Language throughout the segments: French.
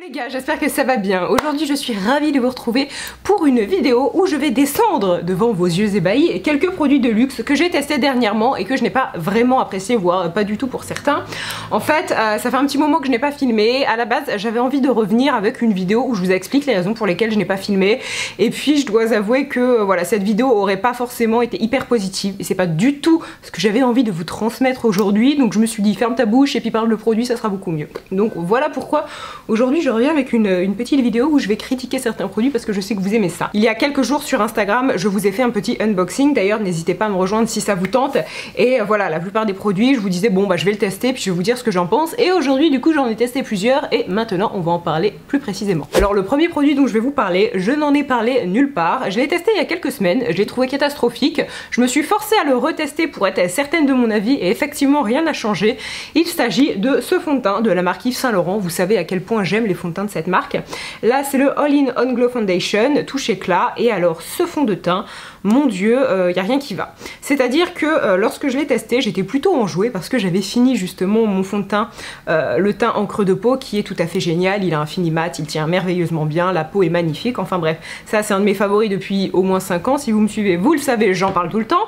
Les gars, j'espère que ça va bien. Aujourd'hui je suis ravie de vous retrouver pour une vidéo où je vais descendre devant vos yeux ébahis quelques produits de luxe que j'ai testés dernièrement et que je n'ai pas vraiment apprécié, voire pas du tout pour certains. En fait, ça fait un petit moment que je n'ai pas filmé. À la base, j'avais envie de revenir avec une vidéo où je vous explique les raisons pour lesquelles je n'ai pas filmé. Et puis je dois avouer que voilà, cette vidéo aurait pas forcément été hyper positive et c'est pas du tout ce que j'avais envie de vous transmettre aujourd'hui. Donc je me suis dit ferme ta bouche et puis parle de produit, ça sera beaucoup mieux. Donc voilà pourquoi aujourd'hui je reviens avec une petite vidéo où je vais critiquer certains produits parce que je sais que vous aimez ça. Il y a quelques jours sur Instagram, je vous ai fait un petit unboxing. D'ailleurs, n'hésitez pas à me rejoindre si ça vous tente. Et voilà, la plupart des produits, je vous disais bon bah je vais le tester puis je vais vous dire ce que j'en pense. Et aujourd'hui du coup j'en ai testé plusieurs et maintenant on va en parler plus précisément. Alors le premier produit dont je vais vous parler, je n'en ai parlé nulle part. Je l'ai testé il y a quelques semaines, je l'ai trouvé catastrophique. Je me suis forcée à le retester pour être certaine de mon avis et effectivement rien n'a changé. Il s'agit de ce fond de teint de la marque Yves Saint Laurent. Vous savez à quel point j'aime les fonds de teint de cette marque. Là c'est le All-in-On Glow Foundation, touche éclat. Et alors ce fond de teint, mon dieu, y a rien qui va. C'est-à-dire que lorsque je l'ai testé, j'étais plutôt enjouée parce que j'avais fini justement mon fond de teint, le teint en creux de peau qui est tout à fait génial. Il a un fini mat, il tient merveilleusement bien, la peau est magnifique. Enfin bref, ça c'est un de mes favoris depuis au moins 5 ans. Si vous me suivez, vous le savez, j'en parle tout le temps.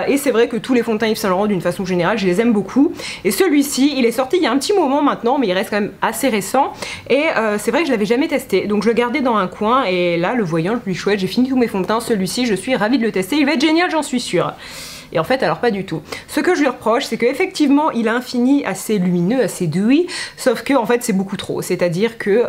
Et c'est vrai que tous les fonds de teint Yves Saint Laurent d'une façon générale, je les aime beaucoup. Et celui-ci, il est sorti il y a un petit moment maintenant, mais il reste quand même assez récent. Et c'est vrai que je l'avais jamais testé, donc je le gardais dans un coin. Et là, le voyant, le plus chouette, j'ai fini tous mes fonds de teint. Celui-ci, je suis ravie de le tester. Il va être génial, j'en suis sûre. Et en fait, alors pas du tout. Ce que je lui reproche, c'est qu'effectivement, il a un fini assez lumineux, assez dewy, sauf que en fait, c'est beaucoup trop. C'est-à-dire que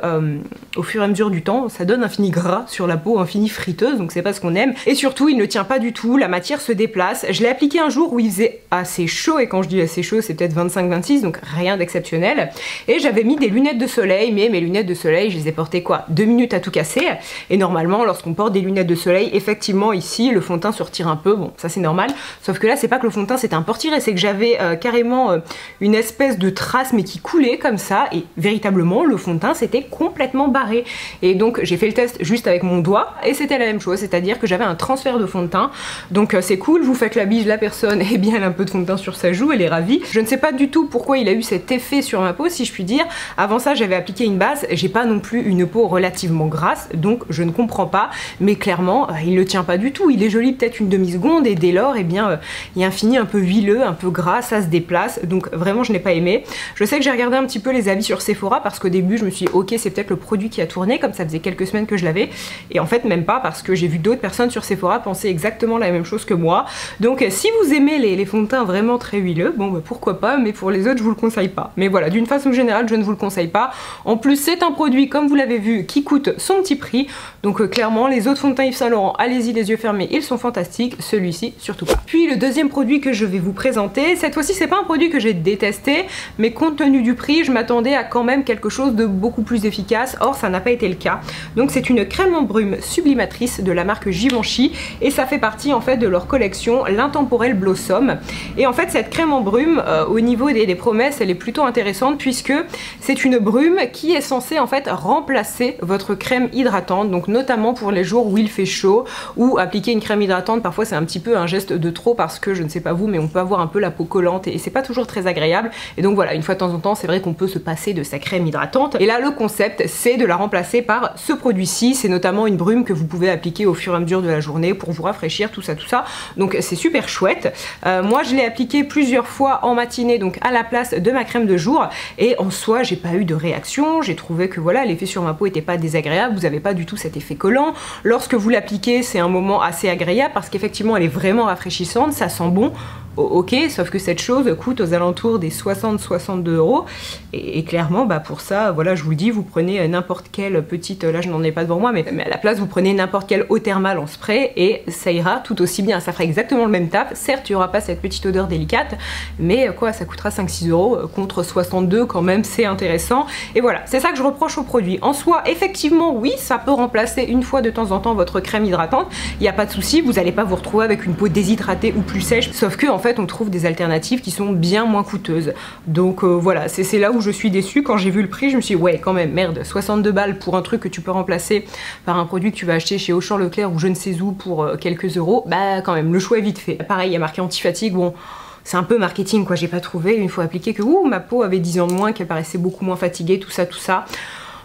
au fur et à mesure du temps, ça donne un fini gras sur la peau, un fini friteuse, donc c'est pas ce qu'on aime. Et surtout, il ne tient pas du tout, la matière se déplace. Je l'ai appliqué un jour où il faisait assez chaud, et quand je dis assez chaud, c'est peut-être 25-26, donc rien d'exceptionnel. Et j'avais mis des lunettes de soleil, mais mes lunettes de soleil, je les ai portées quoi, 2 minutes à tout casser. Et normalement, lorsqu'on porte des lunettes de soleil, effectivement, ici, le fond de teint se retire un peu, bon, ça c'est normal. Sauf que là, c'est pas que le fond de teint c'était un peu retiré, c'est que j'avais carrément une espèce de trace mais qui coulait comme ça et véritablement le fond de teint c'était complètement barré. Et donc j'ai fait le test juste avec mon doigt et c'était la même chose, c'est-à-dire que j'avais un transfert de fond de teint. Donc c'est cool, je vous faites la bise, la personne et bien elle a un peu de fond de teint sur sa joue, elle est ravie. Je ne sais pas du tout pourquoi il a eu cet effet sur ma peau si je puis dire. Avant ça j'avais appliqué une base, j'ai pas non plus une peau relativement grasse donc je ne comprends pas, mais clairement il ne tient pas du tout. Il est joli peut-être une demi-seconde et dès lors, eh bien il y a un fini un peu huileux, un peu gras, ça se déplace, donc vraiment je n'ai pas aimé. Je sais que j'ai regardé un petit peu les avis sur Sephora parce qu'au début je me suis dit ok c'est peut-être le produit qui a tourné, comme ça faisait quelques semaines que je l'avais, et en fait même pas parce que j'ai vu d'autres personnes sur Sephora penser exactement la même chose que moi. Donc si vous aimez les fonds de teint vraiment très huileux, bon bah, pourquoi pas, mais pour les autres je vous le conseille pas. Mais voilà, d'une façon générale je ne vous le conseille pas. En plus c'est un produit comme vous l'avez vu qui coûte son petit prix, donc clairement les autres fonds de teint Yves Saint Laurent, allez-y les yeux fermés, ils sont fantastiques, celui-ci surtout pas. Puis le deuxième produit que je vais vous présenter, cette fois-ci c'est pas un produit que j'ai détesté, mais compte tenu du prix je m'attendais à quand même quelque chose de beaucoup plus efficace, or ça n'a pas été le cas. Donc c'est une crème en brume sublimatrice de la marque Givenchy et ça fait partie en fait de leur collection l'Intemporel Blossom. Et en fait cette crème en brume au niveau des promesses elle est plutôt intéressante puisque c'est une brume qui est censée en fait remplacer votre crème hydratante, donc notamment pour les jours où il fait chaud ou appliquer une crème hydratante parfois c'est un petit peu un geste de trop parce que je ne sais pas vous mais on peut avoir un peu la peau collante et c'est pas toujours très agréable. Et donc voilà, une fois de temps en temps c'est vrai qu'on peut se passer de sa crème hydratante et là le concept c'est de la remplacer par ce produit-ci. C'est notamment une brume que vous pouvez appliquer au fur et à mesure de la journée pour vous rafraîchir, tout ça. Donc c'est super chouette. Moi je l'ai appliqué plusieurs fois en matinée donc à la place de ma crème de jour et en soi j'ai pas eu de réaction. J'ai trouvé que voilà, l'effet sur ma peau était pas désagréable, vous avez pas du tout cet effet collant. Lorsque vous l'appliquez c'est un moment assez agréable parce qu'effectivement elle est vraiment rafraîchissante, ça sent bon. Ok, sauf que cette chose coûte aux alentours des 60-62 € et clairement bah pour ça voilà je vous le dis, vous prenez n'importe quelle petite, là je n'en ai pas devant moi mais à la place vous prenez n'importe quelle eau thermale en spray et ça ira tout aussi bien, ça fera exactement le même taf. Certes il n'y aura pas cette petite odeur délicate mais quoi, ça coûtera 5-6 € contre 62 quand même, c'est intéressant. Et voilà, c'est ça que je reproche au produit. En soi effectivement oui ça peut remplacer une fois de temps en temps votre crème hydratante, il n'y a pas de souci, vous n'allez pas vous retrouver avec une peau déshydratée ou plus sèche, sauf que en fait on trouve des alternatives qui sont bien moins coûteuses. Donc voilà, c'est là où je suis déçue. Quand j'ai vu le prix je me suis dit ouais quand même merde, 62 balles pour un truc que tu peux remplacer par un produit que tu vas acheter chez Auchan, Leclerc ou je ne sais où pour quelques euros, bah quand même le choix est vite fait. Pareil il y a marqué anti-fatigue, bon c'est un peu marketing quoi, j'ai pas trouvé une fois appliqué que ouh ma peau avait 10 ans de moins, qu'elle paraissait beaucoup moins fatiguée, tout ça.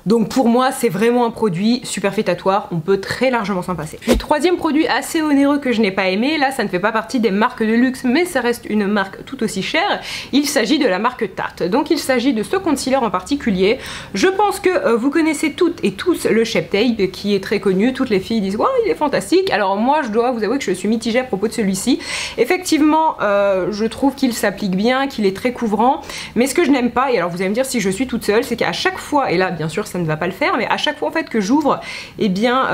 Donc pour moi c'est vraiment un produit superfétatoire, on peut très largement s'en passer. Puis troisième produit assez onéreux que je n'ai pas aimé, là ça ne fait pas partie des marques de luxe mais ça reste une marque tout aussi chère, il s'agit de la marque Tarte. Donc il s'agit de ce concealer en particulier. Je pense que vous connaissez toutes et tous le Shape Tape qui est très connu, toutes les filles disent wow, il est fantastique. Alors moi je dois vous avouer que je suis mitigée à propos de celui-ci. Effectivement je trouve qu'il s'applique bien, qu'il est très couvrant, mais ce que je n'aime pas, et alors vous allez me dire si je suis toute seule, c'est qu'à chaque fois, et là bien sûr ça ne va pas le faire, mais à chaque fois en fait que j'ouvre et bien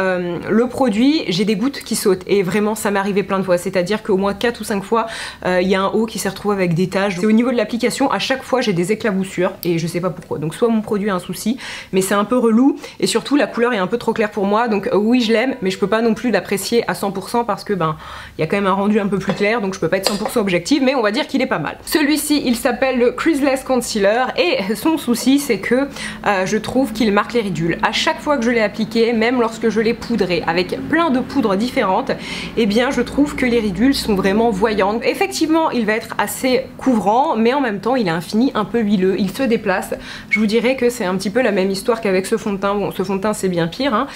le produit, j'ai des gouttes qui sautent, et vraiment ça m'est arrivé plein de fois, c'est-à-dire qu'au moins 4 ou 5 fois il y a un haut qui s'est retrouvé avec des taches. C'est au niveau de l'application, à chaque fois j'ai des éclaboussures et je sais pas pourquoi, donc soit mon produit a un souci, mais c'est un peu relou, et surtout la couleur est un peu trop claire pour moi, donc oui je l'aime, mais je peux pas non plus l'apprécier à 100% parce que ben il y a quand même un rendu un peu plus clair, donc je peux pas être 100% objective, mais on va dire qu'il est pas mal. Celui-ci il s'appelle le Creaseless Concealer, et son souci c'est que je trouve qu'il marque les ridules. À chaque fois que je l'ai appliqué, même lorsque je l'ai poudré avec plein de poudres différentes, et bien je trouve que les ridules sont vraiment voyantes. Effectivement il va être assez couvrant, mais en même temps il a un fini un peu huileux, il se déplace. Je vous dirais que c'est un petit peu la même histoire qu'avec ce fond de teint. Bon, ce fond de teint c'est bien pire hein.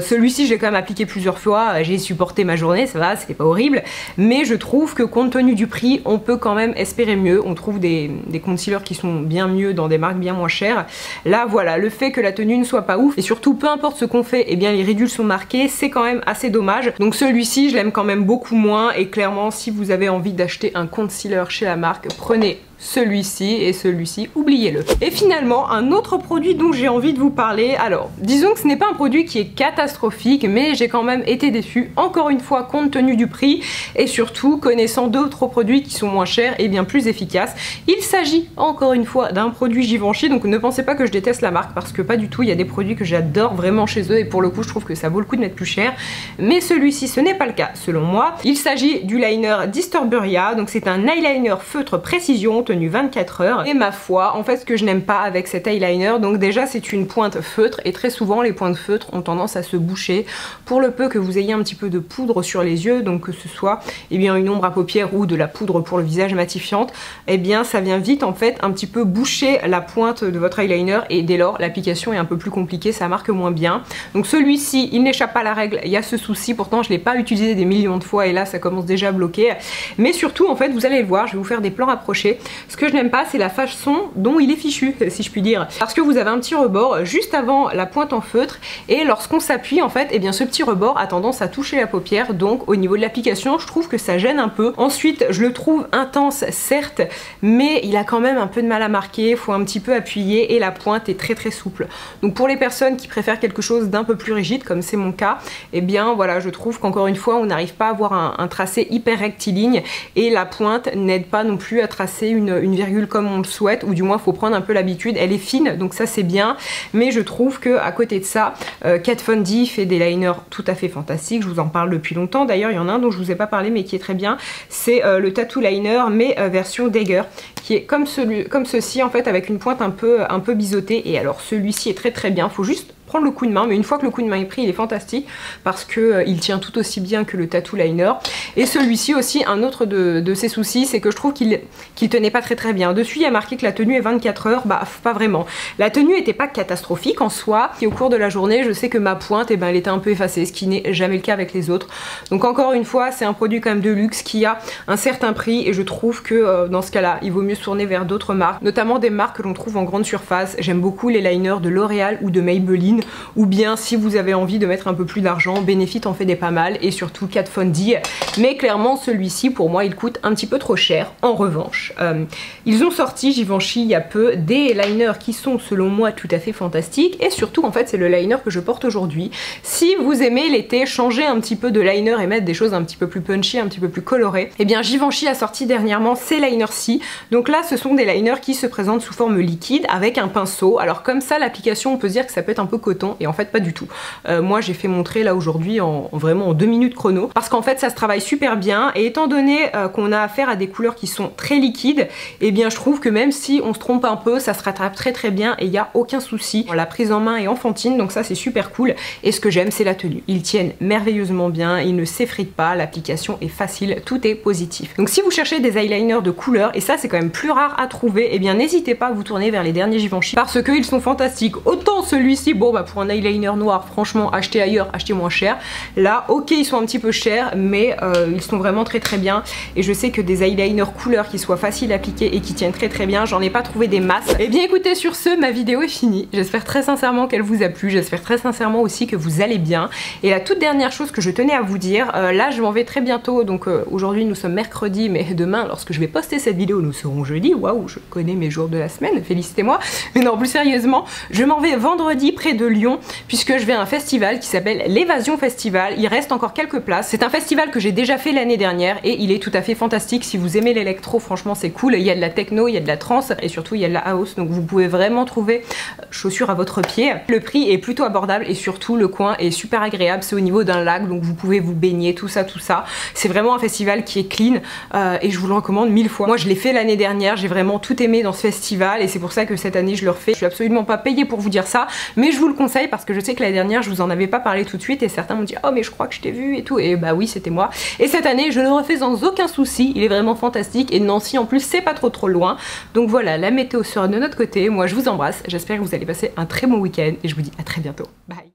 Celui-ci j'ai quand même appliqué plusieurs fois, j'ai supporté ma journée, ça va, c'était pas horrible, mais je trouve que compte tenu du prix on peut quand même espérer mieux. On trouve des concealers qui sont bien mieux dans des marques bien moins chères. Là voilà, le fait que la tenue ne soit pas ouf, et surtout peu importe ce qu'on fait, et bien les ridules sont marquées, c'est quand même assez dommage. Donc celui-ci je l'aime quand même beaucoup moins, et clairement si vous avez envie d'acheter un concealer chez la marque, prenez celui-ci, et celui-ci oubliez-le. Et finalement un autre produit dont j'ai envie de vous parler, alors disons que ce n'est pas un produit qui est catastrophique, mais j'ai quand même été déçue encore une fois compte tenu du prix, et surtout connaissant d'autres produits qui sont moins chers et bien plus efficaces. Il s'agit encore une fois d'un produit Givenchy, donc ne pensez pas que je déteste la marque, parce que pas du tout, il y a des produits que j'adore vraiment chez eux, et pour le coup je trouve que ça vaut le coup de mettre plus cher, mais celui-ci ce n'est pas le cas selon moi. Il s'agit du liner Disturberia, donc c'est un eyeliner feutre précision tenu 24 heures, et ma foi en fait ce que je n'aime pas avec cet eyeliner, donc déjà c'est une pointe feutre, et très souvent les pointes feutres ont tendance à se boucher pour le peu que vous ayez un petit peu de poudre sur les yeux, donc que ce soit eh bien une ombre à paupières ou de la poudre pour le visage matifiante, et bien ça vient vite en fait un petit peu boucher la pointe de votre eyeliner, et dès lors l'application est un peu plus compliquée, ça marque moins bien. Donc celui-ci il n'échappe pas à la règle, il y a ce souci, pourtant je l'ai pas utilisé des millions de fois et là ça commence déjà à bloquer, mais surtout en fait vous allez le voir, je vais vous faire des plans rapprochés. Ce que je n'aime pas c'est la façon dont il est fichu, si je puis dire, parce que vous avez un petit rebord juste avant la pointe en feutre, et lorsqu'on s'appuie en fait, et bien ce petit rebord a tendance à toucher la paupière, donc au niveau de l'application je trouve que ça gêne un peu. Ensuite je le trouve intense certes, mais il a quand même un peu de mal à marquer, faut un petit peu appuyer, et la pointe est très très souple. Donc pour les personnes qui préfèrent quelque chose d'un peu plus rigide comme c'est mon cas, et bien voilà, je trouve qu'encore une fois on n'arrive pas à avoir un tracé hyper rectiligne, et la pointe n'aide pas non plus à tracer une virgule comme on le souhaite, ou du moins faut prendre un peu l'habitude. Elle est fine donc ça c'est bien, mais je trouve que à côté de ça Kat Von D fait des liners tout à fait fantastiques, je vous en parle depuis longtemps. D'ailleurs il y en a un dont je vous ai pas parlé mais qui est très bien, c'est le Tattoo Liner mais version Dagger, qui est comme ceci en fait, avec une pointe un peu biseautée, et alors celui-ci est très très bien, faut juste prendre le coup de main, mais une fois que le coup de main est pris il est fantastique parce que il tient tout aussi bien que le Tattoo Liner. Et celui-ci aussi, un autre de ses soucis, c'est que je trouve qu'il tenait pas très très bien. Dessus il y a marqué que la tenue est 24 heures, bah pas vraiment. La tenue était pas catastrophique en soi, et au cours de la journée je sais que ma pointe elle était un peu effacée, ce qui n'est jamais le cas avec les autres. Donc encore une fois c'est un produit quand même de luxe qui a un certain prix, et je trouve que dans ce cas là il vaut mieux se tourner vers d'autres marques, notamment des marques que l'on trouve en grande surface. J'aime beaucoup les liners de L'Oréal ou de Maybelline, ou bien si vous avez envie de mettre un peu plus d'argent, Benefit en fait des pas mal, et surtout Kat Von D, mais clairement celui-ci pour moi il coûte un petit peu trop cher. En revanche ils ont sorti Givenchy il y a peu des liners qui sont selon moi tout à fait fantastiques, et surtout en fait c'est le liner que je porte aujourd'hui. Si vous aimez l'été changer un petit peu de liner et mettre des choses un petit peu plus punchy, un petit peu plus colorées, et bien Givenchy a sorti dernièrement ces liners-ci. Donc là ce sont des liners qui se présentent sous forme liquide avec un pinceau, alors comme ça l'application on peut se dire que ça peut être un peu coton et en fait pas du tout. Moi j'ai fait mon trait là aujourd'hui vraiment en 2 minutes chrono parce qu'en fait ça se travaille super bien et étant donné qu'on a affaire à des couleurs qui sont très liquides, et bien je trouve que même si on se trompe un peu, ça se rattrape très bien et il n'y a aucun souci. La prise en main est enfantine, donc ça c'est super cool. Et ce que j'aime, c'est la tenue. Ils tiennent merveilleusement bien, ils ne s'effritent pas, l'application est facile, tout est positif. Donc si vous cherchez des eyeliners de couleur, et ça c'est quand même plus rare à trouver, et bien n'hésitez pas à vous tourner vers les derniers Givenchy parce qu'ils sont fantastiques. Autant celui-ci, bon bah pour un eyeliner noir, franchement, achetez ailleurs, achetez moins cher. Là, ok, ils sont un petit peu chers, mais ils sont vraiment très bien. Et je sais que des eyeliners couleur qui soient faciles à appliquer et qui tiennent très bien, j'en ai pas trouvé des masses. Et bien écoutez, sur ce, ma vidéo est finie. J'espère très sincèrement qu'elle vous a plu, j'espère très sincèrement aussi que vous allez bien. Et la toute dernière chose que je tenais à vous dire, là je m'en vais très bientôt, donc aujourd'hui nous sommes mercredi, mais demain lorsque je vais poster cette vidéo nous serons jeudi. Waouh, je connais mes jours de la semaine, félicitez-moi. Mais non, plus sérieusement, je m'en vais vendredi près de Lyon puisque je vais à un festival qui s'appelle l'Évasion Festival. Il reste encore quelques places. C'est un festival que j'ai déjà fait l'année dernière et il est tout à fait fantastique. Si vous aimez l'électro, franchement c'est cool. Il y a de la techno, il y a de la trance et surtout il y a de la house, donc vous pouvez vraiment trouver chaussures à votre pied. Le prix est plutôt abordable et surtout le coin est super agréable. C'est au niveau d'un lac, donc vous pouvez vous baigner, tout ça. C'est vraiment un festival qui est clean et je vous le recommande 1000 fois. Moi je l'ai fait l'année dernière, j'ai vraiment tout aimé dans ce festival et c'est pour ça que cette année je le refais. Je suis absolument pas payée pour vous dire ça, mais je vous le conseille parce que je sais que l'année dernière je vous en avais pas parlé tout de suite et certains m'ont dit oh mais je crois que je t'ai vu et tout, et bah oui c'était moi. Et cette année je le refais sans aucun souci, il est vraiment fantastique et Nancy en plus c'est pas trop loin. Donc voilà, la météo sera de notre côté. Moi je vous embrasse, j'espère que vous allez passer un très bon week-end et je vous dis à très bientôt. Bye.